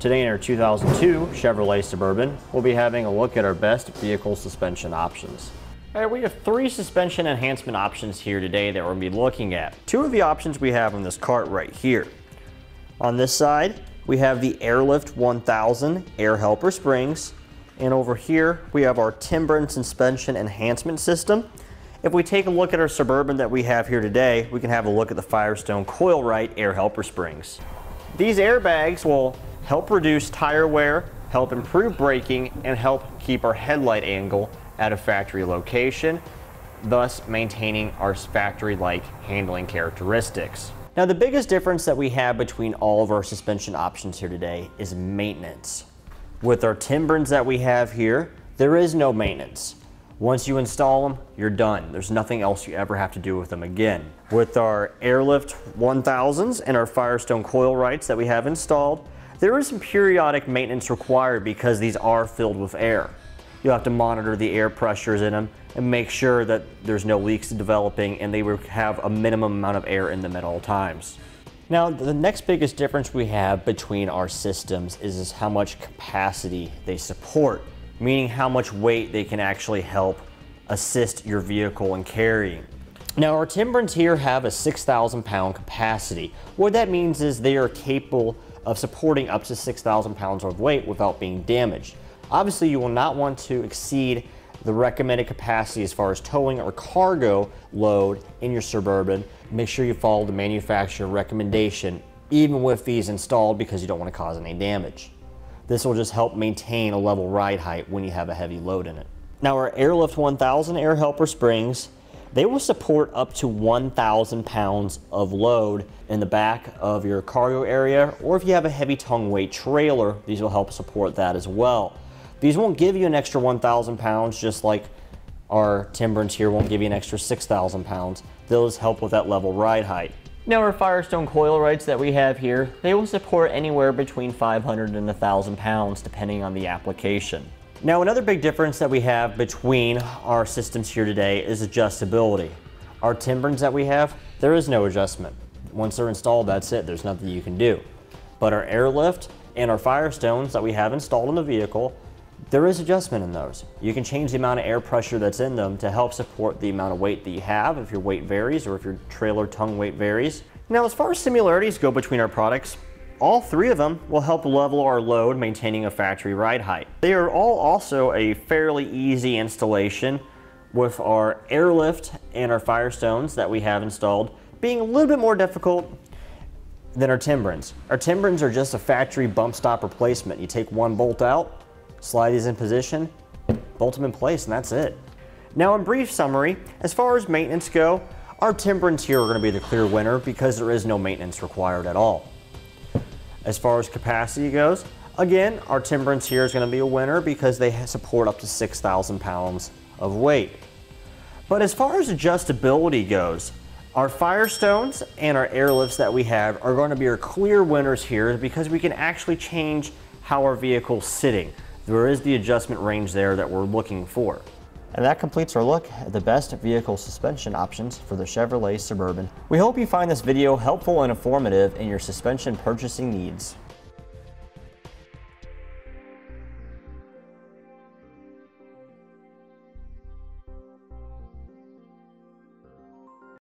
Today in our 2002 Chevrolet Suburban, we'll be having a look at our best vehicle suspension options. All right, we have 3 suspension enhancement options here today that we're going to be looking at. 2 of the options we have on this cart right here. On this side, we have the Airlift 1000 air helper springs, and over here we have our Timbren Suspension Enhancement System. If we take a look at our Suburban that we have here today, we can have a look at the Firestone Coil-Rite air helper springs. These airbags will help reduce tire wear, help improve braking, and help keep our headlight angle at a factory location, thus maintaining our factory-like handling characteristics. Now, the biggest difference that we have between all of our suspension options here today is maintenance. With our Timbrens that we have here, there is no maintenance. Once you install them, you're done. There's nothing else you ever have to do with them again. With our Airlift 1000s and our Firestone Coil-Rites that we have installed, there is some periodic maintenance required because these are filled with air. You'll have to monitor the air pressures in them and make sure that there's no leaks developing and they will have a minimum amount of air in them at all times. Now, the next biggest difference we have between our systems is how much capacity they support, meaning how much weight they can actually help assist your vehicle in carrying. Now, our Timbrens here have a 6,000 pound capacity. What that means is they are capable of supporting up to 6,000 pounds of weight without being damaged. Obviously, you will not want to exceed the recommended capacity as far as towing or cargo load in your Suburban. Make sure you follow the manufacturer recommendation, even with these installed, because you don't want to cause any damage. This will just help maintain a level ride height when you have a heavy load in it. Now, our Airlift 1000 air helper springs, they will support up to 1,000 pounds of load in the back of your cargo area, or if you have a heavy tongue weight trailer, these will help support that as well. These won't give you an extra 1,000 pounds, just like our Timbrens here won't give you an extra 6,000 pounds. Those help with that level ride height. Now, our Firestone Coil-Rites that we have here, they will support anywhere between 500 and 1,000 pounds depending on the application. Now, another big difference that we have between our systems here today is adjustability. Our Timbrens that we have, there is no adjustment. Once they're installed, that's it. There's nothing you can do. But our Airlift and our Firestones that we have installed in the vehicle, there is adjustment in those. You can change the amount of air pressure that's in them to help support the amount of weight that you have if your weight varies or if your trailer tongue weight varies. Now, as far as similarities go between our products, all 3 of them will help level our load, maintaining a factory ride height. They are all also a fairly easy installation, with our Airlift and our Firestones that we have installed being a little bit more difficult than our Timbrens. Our Timbrens are just a factory bump stop replacement. You take one bolt out, slide these in position, bolt them in place, and that's it. Now, in brief summary, as far as maintenance go, our Timbrens here are going to be the clear winner because there is no maintenance required at all. As far as capacity goes, again, our Timbrens here is going to be a winner because they support up to 6,000 pounds of weight. But as far as adjustability goes, our Firestones and our Airlifts that we have are going to be our clear winners here because we can actually change how our vehicle's sitting. There is the adjustment range there that we're looking for. And that completes our look at the best vehicle suspension options for the Chevrolet Suburban. We hope you find this video helpful and informative in your suspension purchasing needs.